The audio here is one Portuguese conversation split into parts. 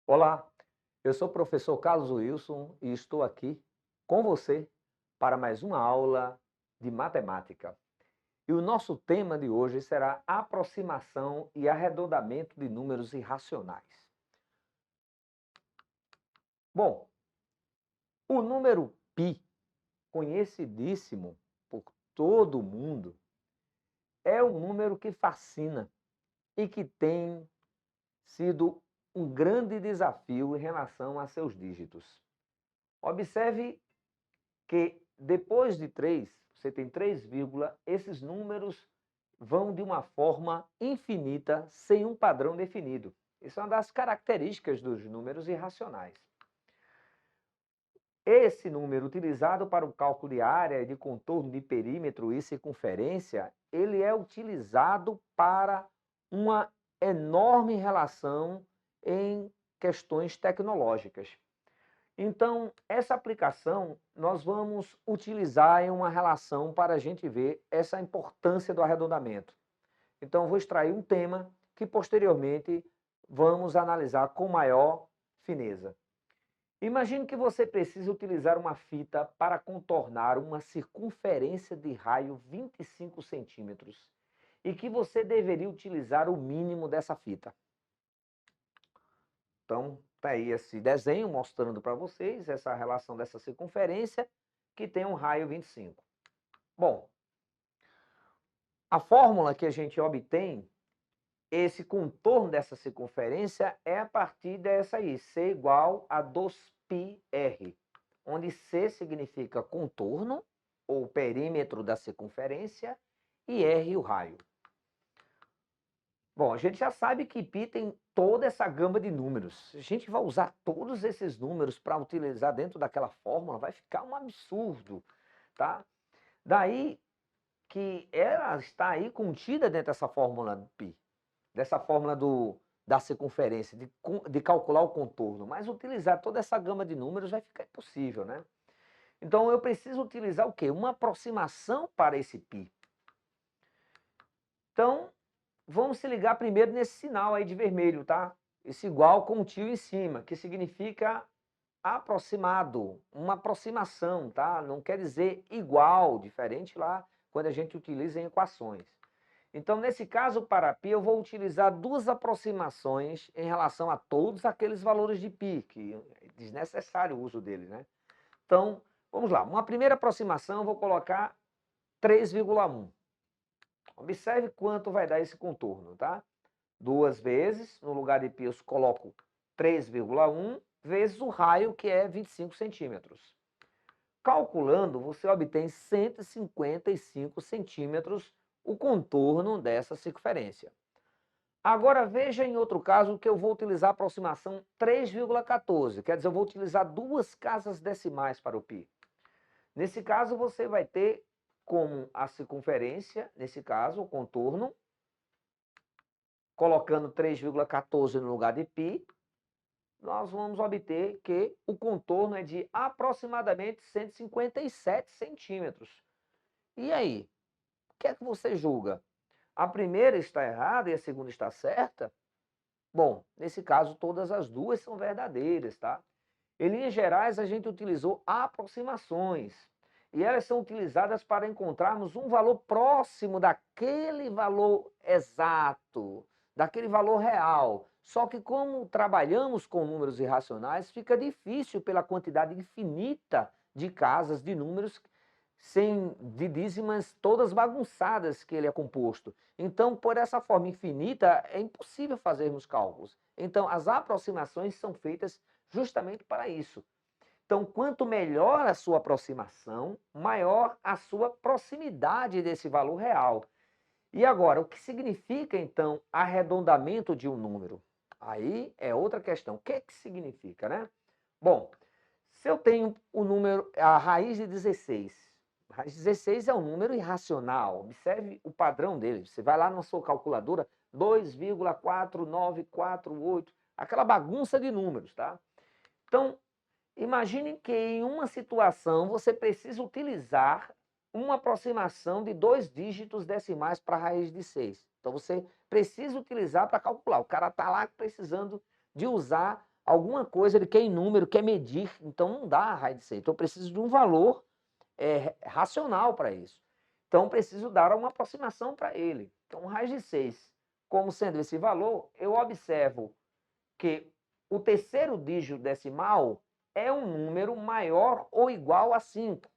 Olá, eu sou o professor Carlos Wilson e estou aqui com você para mais uma aula de matemática. E o nosso tema de hoje será aproximação e arredondamento de números irracionais. Bom, o número π, conhecidíssimo por todo mundo, é um número que fascina e que tem sido um grande desafio em relação a seus dígitos. Observe que depois de 3, você tem 3 vírgula, esses números vão de uma forma infinita, sem um padrão definido. Isso é uma das características dos números irracionais. Esse número, utilizado para o cálculo de área, de contorno, de perímetro e circunferência, ele é utilizado para uma enorme relação em questões tecnológicas. Então, essa aplicação nós vamos utilizar em uma relação para a gente ver essa importância do arredondamento. Então, eu vou extrair um tema que posteriormente vamos analisar com maior fineza. Imagine que você precisa utilizar uma fita para contornar uma circunferência de raio 25 centímetros e que você deveria utilizar o mínimo dessa fita. Então, está aí esse desenho mostrando para vocês essa relação dessa circunferência que tem um raio 25. Bom, a fórmula que a gente obtém esse contorno dessa circunferência é a partir dessa aí, C igual a 2πr, onde C significa contorno ou perímetro da circunferência e R o raio. Bom, a gente já sabe que π tem toda essa gama de números. A gente vai usar todos esses números para utilizar dentro daquela fórmula, vai ficar um absurdo, tá? Daí que ela está aí contida dentro dessa fórmula do π, dessa fórmula da circunferência, de calcular o contorno. Mas utilizar toda essa gama de números vai ficar impossível, né? Então eu preciso utilizar o quê? Uma aproximação para esse π. Então, vamos se ligar primeiro nesse sinal aí de vermelho, tá? Esse igual com o tio em cima, que significa aproximado, uma aproximação, tá? Não quer dizer igual, diferente lá quando a gente utiliza em equações. Então, nesse caso, para π, eu vou utilizar duas aproximações em relação a todos aqueles valores de π, que é desnecessário o uso dele, né? Então, vamos lá. Uma primeira aproximação, eu vou colocar 3,1. Observe quanto vai dar esse contorno, tá? Duas vezes, no lugar de π eu coloco 3,1 vezes o raio, que é 25 centímetros. Calculando, você obtém 155 centímetros o contorno dessa circunferência. Agora veja em outro caso que eu vou utilizar a aproximação 3,14, quer dizer, eu vou utilizar duas casas decimais para o π. Nesse caso, você vai ter como a circunferência, nesse caso, o contorno, colocando 3,14 no lugar de π, nós vamos obter que o contorno é de aproximadamente 157 centímetros. E aí? O que é que você julga? A primeira está errada e a segunda está certa? Bom, nesse caso, todas as duas são verdadeiras, tá? Em linhas gerais, a gente utilizou aproximações. E elas são utilizadas para encontrarmos um valor próximo daquele valor exato, daquele valor real. Só que como trabalhamos com números irracionais, fica difícil pela quantidade infinita de casas, de números, de dízimas todas bagunçadas que ele é composto. Então, por essa forma infinita, é impossível fazermos cálculos. Então, as aproximações são feitas justamente para isso. Então, quanto melhor a sua aproximação, maior a sua proximidade desse valor real. E agora, o que significa, então, arredondamento de um número? Aí é outra questão. O que é que significa, né? Bom, se eu tenho o número, a raiz de 16, a raiz de 16 é um número irracional, observe o padrão dele. Você vai lá na sua calculadora, 2,4948, aquela bagunça de números, tá? Então, imagine que em uma situação você precisa utilizar uma aproximação de 2 dígitos decimais para a raiz de 6. Então você precisa utilizar para calcular. O cara está lá precisando de usar alguma coisa, ele quer em número, quer medir, então não dá a raiz de 6. Então eu preciso de um valor racional para isso. Então preciso dar uma aproximação para ele. Então raiz de 6, como sendo esse valor, eu observo que o terceiro dígito decimal é um número maior ou igual a 5.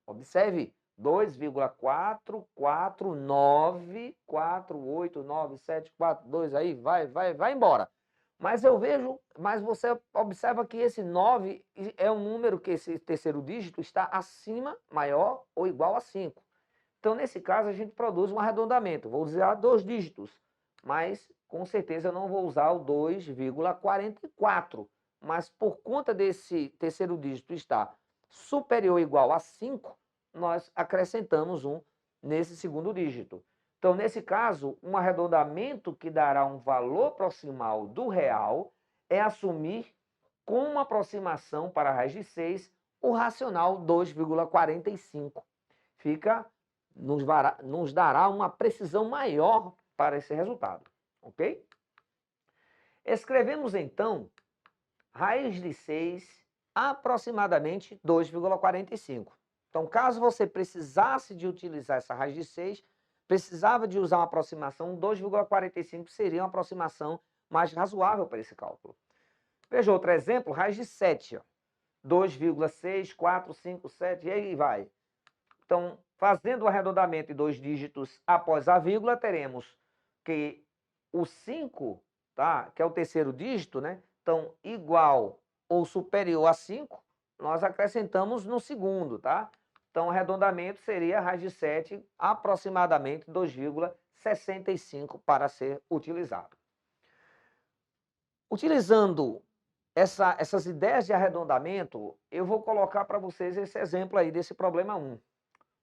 Observe, 2,449489742, aí vai embora. Mas eu vejo, mas você observa que esse 9 é um número que esse terceiro dígito está acima, maior ou igual a 5. Então, nesse caso, a gente produz um arredondamento. Vou usar 2 dígitos, mas com certeza eu não vou usar o 2,44. Mas por conta desse terceiro dígito estar superior ou igual a 5, nós acrescentamos um nesse segundo dígito. Então, nesse caso, um arredondamento que dará um valor proximal do real é assumir com uma aproximação para a raiz de 6 o racional 2,45. Nos dará uma precisão maior para esse resultado, ok? Escrevemos então raiz de 6 aproximadamente 2,45. Então, caso você precisasse de utilizar essa raiz de 6, precisava de usar uma aproximação, 2,45 seria uma aproximação mais razoável para esse cálculo. Veja outro exemplo, raiz de 7. 2,6457, e aí vai. Então, fazendo o arredondamento de 2 dígitos após a vírgula, teremos que o 5, tá? Que é o terceiro dígito, né? Então, igual ou superior a 5, nós acrescentamos no segundo, tá? Então, o arredondamento seria a raiz de 7, aproximadamente 2,65 para ser utilizado. Utilizando essas ideias de arredondamento, eu vou colocar para vocês esse exemplo aí desse problema 1.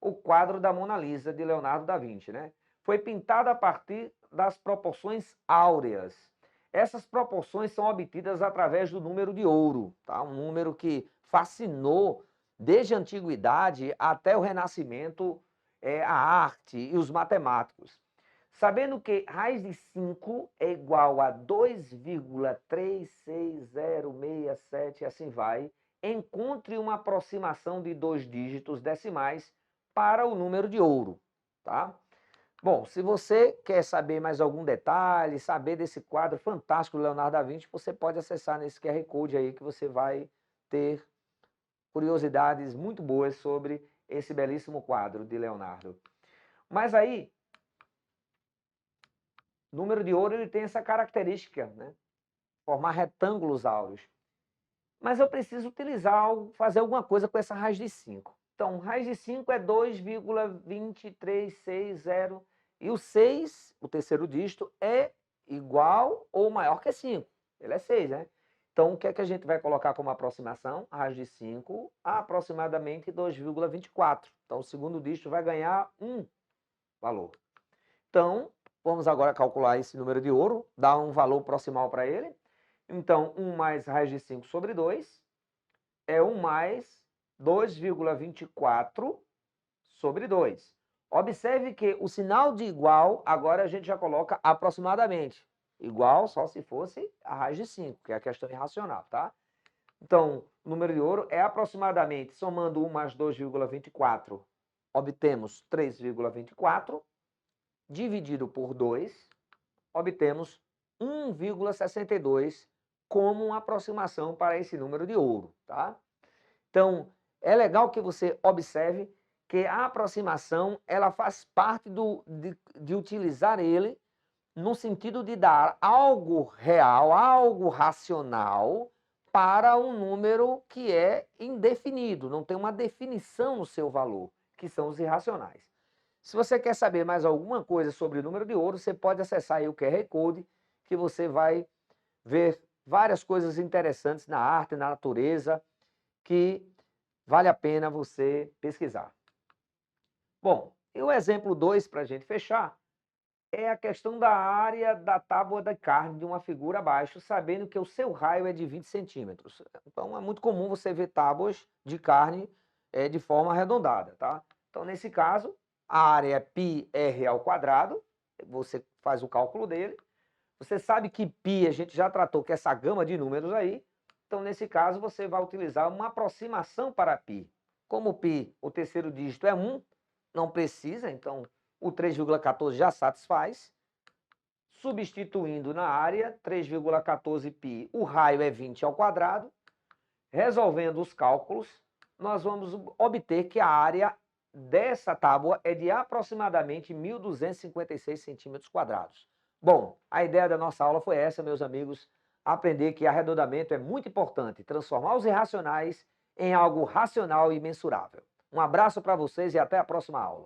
O quadro da Mona Lisa, de Leonardo da Vinci, né? Foi pintado a partir das proporções áureas. Essas proporções são obtidas através do número de ouro, tá? Um número que fascinou desde a antiguidade até o Renascimento a arte e os matemáticos. Sabendo que raiz de 5 é igual a 2,36067, e assim vai, encontre uma aproximação de 2 dígitos decimais para o número de ouro, tá? Bom, se você quer saber mais algum detalhe, saber desse quadro fantástico do Leonardo da Vinci, você pode acessar nesse QR Code aí que você vai ter curiosidades muito boas sobre esse belíssimo quadro de Leonardo. Mas aí, o número de ouro ele tem essa característica, né? Formar retângulos áureos. Mas eu preciso utilizar, fazer alguma coisa com essa raiz de 5. Então, raiz de 5 é 2,2360 e o 6, o terceiro dígito, é igual ou maior que 5. Ele é 6, né? Então, o que é que a gente vai colocar como aproximação? A raiz de 5, aproximadamente 2,24. Então, o segundo dígito vai ganhar um valor. Então, vamos agora calcular esse número de ouro, dar um valor proximal para ele. Então, 1 mais raiz de 5 sobre 2 é 1 mais 2,24 sobre 2. Observe que o sinal de igual, agora a gente já coloca aproximadamente. Igual só se fosse a raiz de 5, que é a questão irracional, tá? Então, o número de ouro é aproximadamente, somando 1 mais 2,24, obtemos 3,24, dividido por 2, obtemos 1,62 como uma aproximação para esse número de ouro, tá? Então, é legal que você observe que a aproximação ela faz parte de utilizar ele no sentido de dar algo real, algo racional para um número que é indefinido, não tem uma definição no seu valor, que são os irracionais. Se você quer saber mais alguma coisa sobre o número de ouro, você pode acessar aí o QR Code, que você vai ver várias coisas interessantes na arte, na natureza, que vale a pena você pesquisar. Bom, e o exemplo 2, para a gente fechar, é a questão da área da tábua de carne de uma figura abaixo, sabendo que o seu raio é de 20 centímetros. Então, é muito comum você ver tábuas de carne de forma arredondada, tá? Então, nesse caso, a área é πr², você faz o cálculo dele, Você sabe que π a gente já tratou, que é essa gama de números aí. Então, nesse caso, você vai utilizar uma aproximação para π. Como π, o terceiro dígito é 1, não precisa, então o 3,14 já satisfaz. Substituindo na área, 3,14π, o raio é 20 ao quadrado. Resolvendo os cálculos, nós vamos obter que a área dessa tábua é de aproximadamente 1.256 centímetros quadrados. Bom, a ideia da nossa aula foi essa, meus amigos, aprender que arredondamento é muito importante, transformar os irracionais em algo racional e mensurável. Um abraço para vocês e até a próxima aula.